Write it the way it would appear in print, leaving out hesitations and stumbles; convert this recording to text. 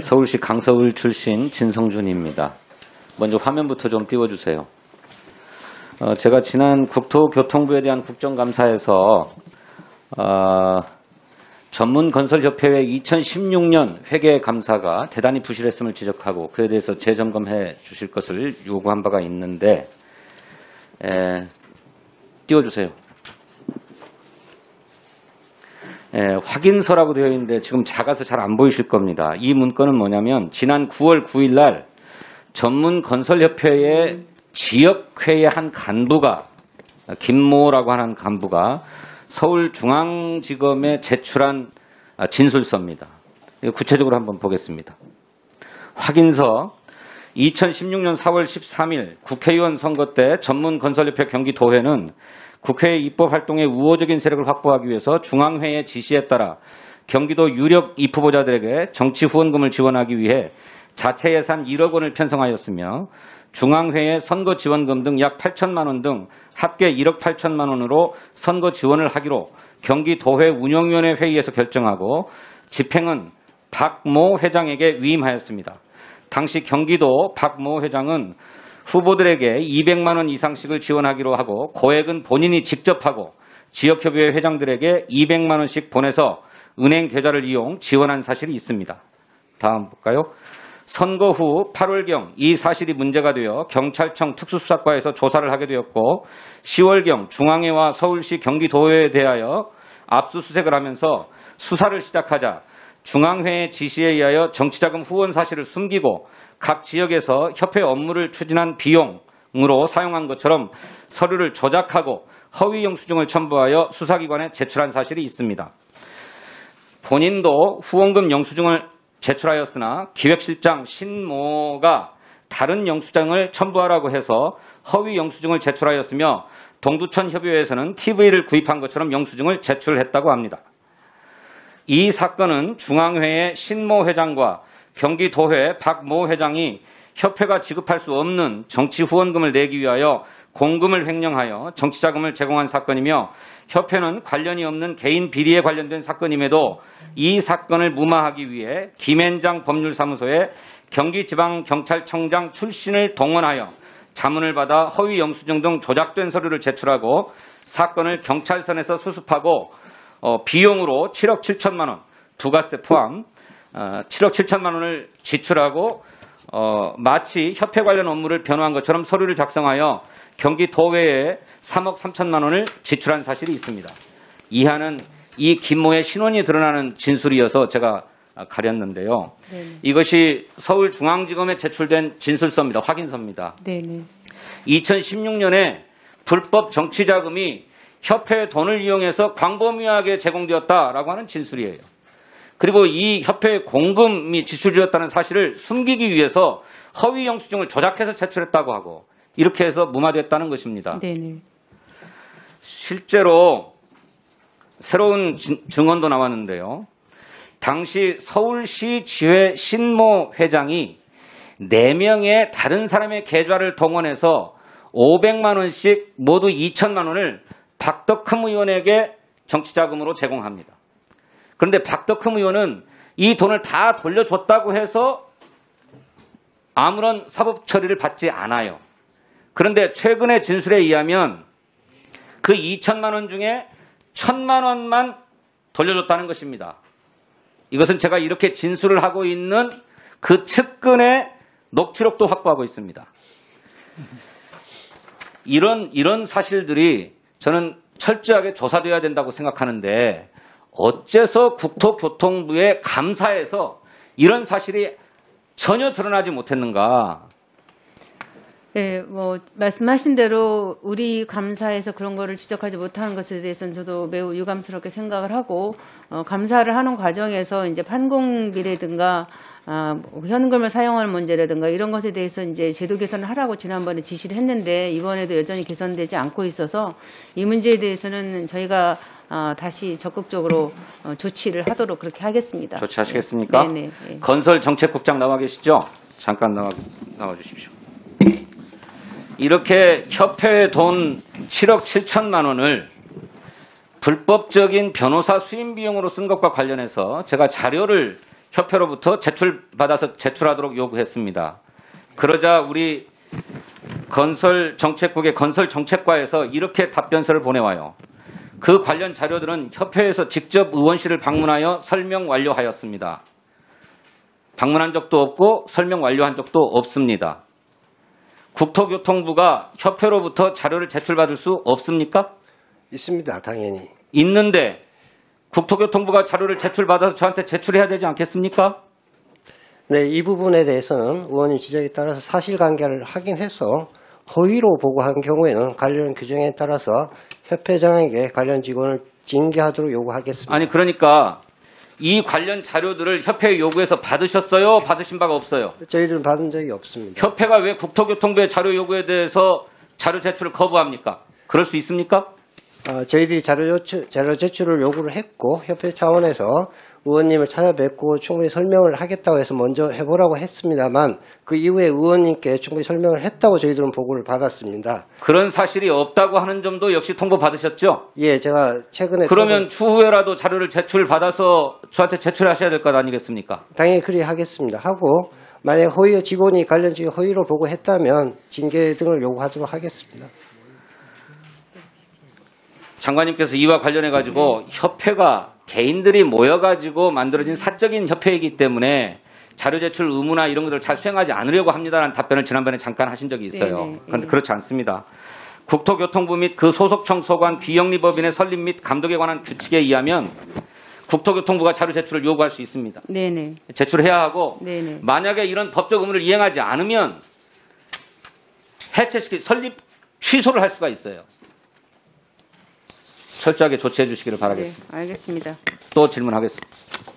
서울시 강서울 출신 진성준입니다. 먼저 화면부터 좀 띄워주세요. 제가 지난 국토교통부에 대한 국정감사에서 전문건설협회의 2016년 회계감사가 대단히 부실했음을 지적하고 그에 대해서 재점검해 주실 것을 요구한 바가 있는데 띄워주세요. 확인서라고 되어 있는데 지금 작아서 잘 안 보이실 겁니다. 이 문건은 뭐냐면 지난 9월 9일 날 전문건설협회의 지역회의 한 간부가 김모라고 하는 간부가 서울중앙지검에 제출한 진술서입니다. 구체적으로 한번 보겠습니다. 확인서 2016년 4월 13일 국회의원 선거 때 전문건설협회 경기도회는 국회의 입법활동에 우호적인 세력을 확보하기 위해서 중앙회의 지시에 따라 경기도 유력 입후보자들에게 정치 후원금을 지원하기 위해 자체 예산 1억 원을 편성하였으며 중앙회의 선거 지원금 등 약 8천만 원 등 합계 1억 8천만 원으로 선거 지원을 하기로 경기도회 운영위원회 회의에서 결정하고 집행은 박모 회장에게 위임하였습니다. 당시 경기도 박모 회장은 후보들에게 200만 원 이상씩을 지원하기로 하고 고액은 본인이 직접 하고 지역협의회 회장들에게 200만 원씩 보내서 은행 계좌를 이용 지원한 사실이 있습니다. 다음 볼까요? 선거 후 8월경 이 사실이 문제가 되어 경찰청 특수수사과에서 조사를 하게 되었고 10월경 중앙회와 서울시 경기도회에 대하여 압수수색을 하면서 수사를 시작하자 중앙회의 지시에 의하여 정치자금 후원 사실을 숨기고 각 지역에서 협회 업무를 추진한 비용으로 사용한 것처럼 서류를 조작하고 허위 영수증을 첨부하여 수사기관에 제출한 사실이 있습니다. 본인도 후원금 영수증을 제출하였으나 기획실장 신모가 다른 영수증을 첨부하라고 해서 허위 영수증을 제출하였으며 동두천 협의회에서는 TV를 구입한 것처럼 영수증을 제출했다고 합니다. 이 사건은 중앙회의 신모 회장과 경기도회 박모 회장이 협회가 지급할 수 없는 정치 후원금을 내기 위하여 공금을 횡령하여 정치자금을 제공한 사건이며 협회는 관련이 없는 개인 비리에 관련된 사건임에도 이 사건을 무마하기 위해 김앤장 법률사무소에 경기지방경찰청장 출신을 동원하여 자문을 받아 허위 영수증 등 조작된 서류를 제출하고 사건을 경찰선에서 수습하고 비용으로 7억 7천만 원, 부가세 포함 7억 7천만 원을 지출하고 마치 협회 관련 업무를 변호한 것처럼 서류를 작성하여 경기도회에 3억 3천만 원을 지출한 사실이 있습니다. 이하는 이 김모의 신원이 드러나는 진술이어서 제가 가렸는데요. 네네. 이것이 서울중앙지검에 제출된 진술서입니다. 확인서입니다. 네네. 2016년에 불법 정치자금이 협회의 돈을 이용해서 광범위하게 제공되었다라고 하는 진술이에요. 그리고 이 협회의 공금이 지출되었다는 사실을 숨기기 위해서 허위 영수증을 조작해서 제출했다고 하고 이렇게 해서 무마됐다는 것입니다. 네네. 실제로 새로운 증언도 나왔는데요. 당시 서울시 지회 신모 회장이 4명의 다른 사람의 계좌를 동원해서 500만 원씩 모두 2천만 원을 박덕흠 의원에게 정치자금으로 제공합니다. 그런데 박덕흠 의원은 이 돈을 다 돌려줬다고 해서 아무런 사법 처리를 받지 않아요. 그런데 최근의 진술에 의하면 그 2천만 원 중에 1,000만 원만 돌려줬다는 것입니다. 이것은 제가 이렇게 진술을 하고 있는 그 측근의 녹취록도 확보하고 있습니다. 이런 사실들이 저는 철저하게 조사돼야 된다고 생각하는데 어째서 국토교통부의 감사에서 이런 사실이 전혀 드러나지 못했는가? 네, 말씀하신 대로 우리 감사에서 그런 거를 지적하지 못하는 것에 대해서는 저도 매우 유감스럽게 생각을 하고, 감사를 하는 과정에서 이제 판공비라든가, 현금을 사용하는 문제라든가 이런 것에 대해서 이제 제도 개선을 하라고 지난번에 지시를 했는데 이번에도 여전히 개선되지 않고 있어서 이 문제에 대해서는 저희가 다시 적극적으로 조치를 하도록 그렇게 하겠습니다. 조치하시겠습니까? 네네. 네. 건설정책국장 나와 계시죠? 잠깐 나와 주십시오. 이렇게 협회의 돈 7억 7천만 원을 불법적인 변호사 수임 비용으로 쓴 것과 관련해서 제가 자료를 협회로부터 제출받아서 제출하도록 요구했습니다. 그러자 우리 건설정책국의 건설정책과에서 이렇게 답변서를 보내와요. 그 관련 자료들은 협회에서 직접 의원실을 방문하여 설명 완료하였습니다. 방문한 적도 없고 설명 완료한 적도 없습니다. 국토교통부가 협회로부터 자료를 제출받을 수 없습니까? 있습니다. 당연히. 있는데 국토교통부가 자료를 제출받아서 저한테 제출해야 되지 않겠습니까? 네, 이 부분에 대해서는 의원님 지적에 따라서 사실관계를 확인해서 허위로 보고한 경우에는 관련 규정에 따라서 협회장에게 관련 직원을 징계하도록 요구하겠습니다. 아니 그러니까 이 관련 자료들을 협회에 요구해서 받으셨어요? 받으신 바가 없어요? 저희들은 받은 적이 없습니다. 협회가 왜 국토교통부의 자료 요구에 대해서 자료 제출을 거부합니까? 그럴 수 있습니까? 저희들이 자료 제출을 요구를 했고 협회 차원에서 의원님을 찾아뵙고 충분히 설명을 하겠다고 해서 먼저 해보라고 했습니다만 그 이후에 의원님께 충분히 설명을 했다고 저희들은 보고를 받았습니다. 그런 사실이 없다고 하는 점도 역시 통보 받으셨죠? 예, 제가 최근에 그러면 추후에라도 자료를 제출받아서 저한테 제출하셔야 될 것 아니겠습니까? 당연히 그리 하겠습니다. 하고 만약 허위 직원이 관련 직원 허위로 보고했다면 징계 등을 요구하도록 하겠습니다. 장관님께서 이와 관련해 가지고 협회가 개인들이 모여가지고 만들어진 사적인 협회이기 때문에 자료 제출 의무나 이런 것들을 잘 수행하지 않으려고 합니다라는 답변을 지난번에 잠깐 하신 적이 있어요. 그런데 그렇지 않습니다. 국토교통부 및 그 소속청 소관 비영리법인의 설립 및 감독에 관한 규칙에 의하면 국토교통부가 자료 제출을 요구할 수 있습니다. 네네. 제출해야 하고 네네. 만약에 이런 법적 의무를 이행하지 않으면 설립 취소를 할 수가 있어요. 철저하게 조치해 주시기를 바라겠습니다. 네, 알겠습니다. 또 질문하겠습니다.